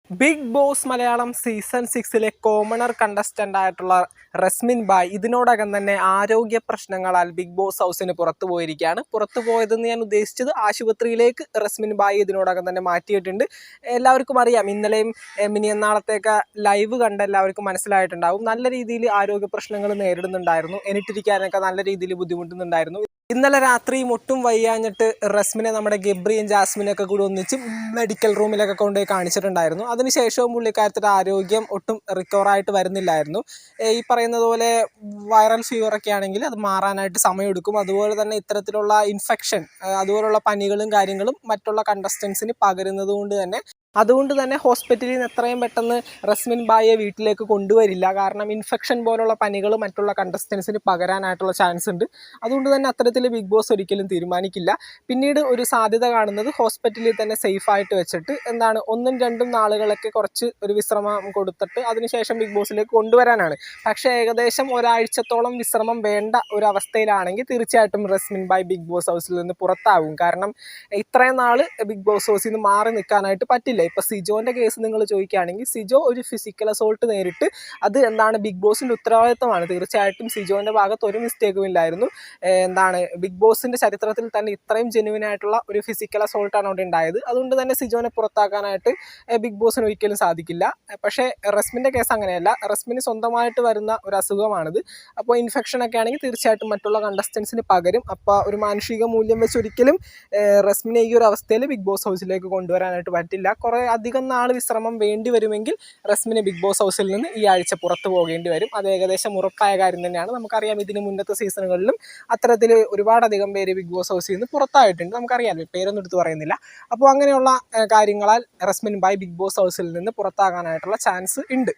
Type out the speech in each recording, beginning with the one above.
Big Boss Malayalam season 6 commoner contestant ആയിട്ടുള്ള Resmin bye ഇതിനോടകം തന്നെ ആരോഗ്യ പ്രശ്നങ്ങളാൽ ബിഗ് ബോസ് ഹൗസിന് പുറത്തു പോയിരിക്കുകയാണ്. പുറത്തു പോയതെന്ന് ഞാൻ ഉദ്ദേശിച്ചത് ആശുപത്രിയിലേക്ക് റസ്മിൻ ബായ് ഇതിനോടകം തന്നെ മാറ്റിയിട്ടുണ്ട്. എല്ലാവർക്കും അറിയാം, ഇന്നലെയും മിനിയന്നാളത്തേക്ക് ലൈവ് കണ്ട എല്ലാവർക്കും മനസ്സിലായിട്ടുണ്ടാവും. നല്ല രീതിയിൽ ആരോഗ്യ പ്രശ്നങ്ങൾ നേരിടുന്നുണ്ടായിരുന്നു. എണീറ്റിരിക്കാനൊക്കെ നല്ല രീതിയിൽ ബുദ്ധിമുട്ടുന്നുണ്ടായിരുന്നു. ഇന്നലെ രാത്രി ഒട്ടും വയ്യാഞ്ഞിട്ട് റസ്മിനെ നമ്മുടെ ഗബ്രിയും ജാസ്മിനൊക്കെ കൂടി ഒന്നിച്ച് മെഡിക്കൽ റൂമിലൊക്കെ കൊണ്ടുപോയി കാണിച്ചിട്ടുണ്ടായിരുന്നു. അതിനുശേഷവും പുള്ളിക്കാരത്തിൻ്റെ ആരോഗ്യം ഒട്ടും റിക്കവറായിട്ട് വരുന്നില്ലായിരുന്നു. ഈ പറയുന്നത് പോലെ വൈറൽ ഫീവറൊക്കെ ആണെങ്കിൽ അത് മാറാനായിട്ട് സമയമെടുക്കും. അതുപോലെ തന്നെ ഇത്തരത്തിലുള്ള ഇൻഫെക്ഷൻ, അതുപോലുള്ള പനികളും കാര്യങ്ങളും മറ്റുള്ള കണ്ടസ്റ്റൻസിന് പകരുന്നത് അതുകൊണ്ട് തന്നെ ഹോസ്പിറ്റലിൽ നിന്ന് എത്രയും പെട്ടെന്ന് റസ്മിൻ ബായെ വീട്ടിലേക്ക് കൊണ്ടുവരില്ല. കാരണം ഇൻഫെക്ഷൻ പോലുള്ള പനികൾ മറ്റുള്ള കണ്ടസ്റ്റൻസിന് പകരാനായിട്ടുള്ള ചാൻസ് ഉണ്ട്. അതുകൊണ്ട് തന്നെ അത്തരത്തിൽ ബിഗ് ബോസ് ഒരിക്കലും തീരുമാനിക്കില്ല. പിന്നീട് ഒരു സാധ്യത കാണുന്നത് ഹോസ്പിറ്റലിൽ തന്നെ സേഫായിട്ട് വെച്ചിട്ട് ഒന്നും രണ്ടും നാളുകളൊക്കെ കുറച്ച് ഒരു വിശ്രമം കൊടുത്തിട്ട് അതിനുശേഷം ബിഗ് ബോസിലേക്ക് കൊണ്ടുവരാനാണ്. പക്ഷേ ഏകദേശം ഒരാഴ്ചത്തോളം വിശ്രമം വേണ്ട ഒരു അവസ്ഥയിലാണെങ്കിൽ തീർച്ചയായിട്ടും റസ്മിൻ ബായ് ബിഗ് ബോസ് ഹൗസിൽ നിന്ന് പുറത്താകും. കാരണം ഇത്രയും നാൾ ബിഗ് ബോസ് ഹൗസിൽ നിന്ന് മാറി നിൽക്കാനായിട്ട് പറ്റില്ല. ഇപ്പോൾ സിജോൻ്റെ കേസ് നിങ്ങൾ ചോദിക്കുകയാണെങ്കിൽ സിജോ ഒരു ഫിസിക്കൽ അസോൾട്ട് നേരിട്ട് അത് ബിഗ് ബോസിൻ്റെ ഉത്തരവാദിത്തമാണ്. തീർച്ചയായിട്ടും സിജോൻ്റെ ഭാഗത്ത് ഒരു മിസ്റ്റേക്കും ഇല്ലായിരുന്നു. ബിഗ് ബോസിൻ്റെ ചരിത്രത്തിൽ തന്നെ ഇത്രയും ജെന്യുവൻ ആയിട്ടുള്ള ഒരു ഫിസിക്കൽ അസോൾട്ടാണ് അവിടെ ഉണ്ടായത്. അതുകൊണ്ട് തന്നെ സിജോനെ പുറത്താക്കാനായിട്ട് ബിഗ് ബോസിന് ഒരിക്കലും സാധിക്കില്ല. പക്ഷേ റസ്മിൻ്റെ കേസ് അങ്ങനെയല്ല. റസ്മിന് സ്വന്തമായിട്ട് വരുന്ന ഒരു അസുഖമാണിത്. അപ്പോൾ ഇൻഫെക്ഷനൊക്കെ ആണെങ്കിൽ തീർച്ചയായിട്ടും മറ്റുള്ള കണ്ടസ്റ്റൻസിന് പകരും. അപ്പോൾ ഒരു മാനുഷിക മൂല്യം വെച്ച് ഒരിക്കലും റസ്മിനെ ഈ ഒരു അവസ്ഥയിൽ ബിഗ് ബോസ് ഹൗസിലേക്ക് കൊണ്ടുവരാനായിട്ട് പറ്റില്ല. കുറേ അധികം നാൾ വിശ്രമം വേണ്ടി വരുമെങ്കിൽ റസ്മിന് ബിഗ് ബോസ് ഹൗസിൽ നിന്ന് ഈ ആഴ്ച പുറത്തു പോകേണ്ടി വരും. അത് ഏകദേശം ഉറപ്പായ കാര്യം തന്നെയാണ്. നമുക്കറിയാം, ഇതിന് മുന്നത്തെ സീസണുകളിലും അത്തരത്തിൽ ഒരുപാടധികം പേര് ബിഗ് ബോസ് ഹൗസിൽ നിന്ന് പുറത്തായിട്ടുണ്ട്. നമുക്കറിയാം, പേരൊന്നും എടുത്ത് പറയുന്നില്ല. അപ്പോൾ അങ്ങനെയുള്ള കാര്യങ്ങളാൽ റസ്മിൻ ബായ് ബിഗ് ബോസ് ഹൗസിൽ നിന്ന് പുറത്താകാനായിട്ടുള്ള ചാൻസ് ഉണ്ട്.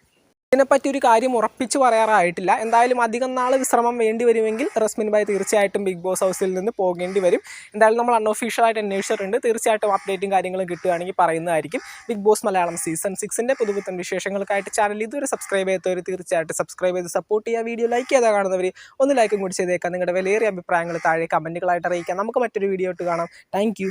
ഇതിനെപ്പറ്റി ഒരു കാര്യം ഉറപ്പിച്ച് പറയാറായിട്ടില്ല. എന്തായാലും അധികം നാൾ വിശ്രമം വേണ്ടി വരുമെങ്കിൽ റസ്മിൻ ബായ് തീർച്ചയായിട്ടും ബിഗ് ബോസ് ഹൗസിൽ നിന്ന് പോകേണ്ടി വരും. എന്തായാലും നമ്മൾ അൺഒഫീഷ്യലായിട്ട് അന്വേഷിച്ചിട്ടുണ്ട്. തീർച്ചയായിട്ടും അപ്ഡേറ്റും കാര്യങ്ങളും കിട്ടുകയാണെങ്കിൽ പറയുന്നതായിരിക്കും. ബിഗ് ബോസ് മലയാളം സീസൺ 6 പുതുപുത്തൻ വിശേഷങ്ങൾക്കായിട്ട് ചാനൽ ഇതുവരെ സബ്സ്ക്രൈബ് ചെയ്യാത്തവർ തീർച്ചയായിട്ടും സബ്സ്ക്രൈബ് ചെയ്ത് സപ്പോർട്ട് ചെയ്യുക. വീഡിയോ ലൈക്ക് ചെയ്താൽ കാണുന്നവർ ഒന്ന് ലൈക്കും കൂടി ചെയ്തേക്കാം. നിങ്ങളുടെ വിലയേറിയ അഭിപ്രായങ്ങൾ താഴെ കമൻറ്റുകളായിട്ട് അറിയിക്കാം. നമുക്ക് മറ്റൊരു വീഡിയോ ഇട്ട് കാണാം. താങ്ക്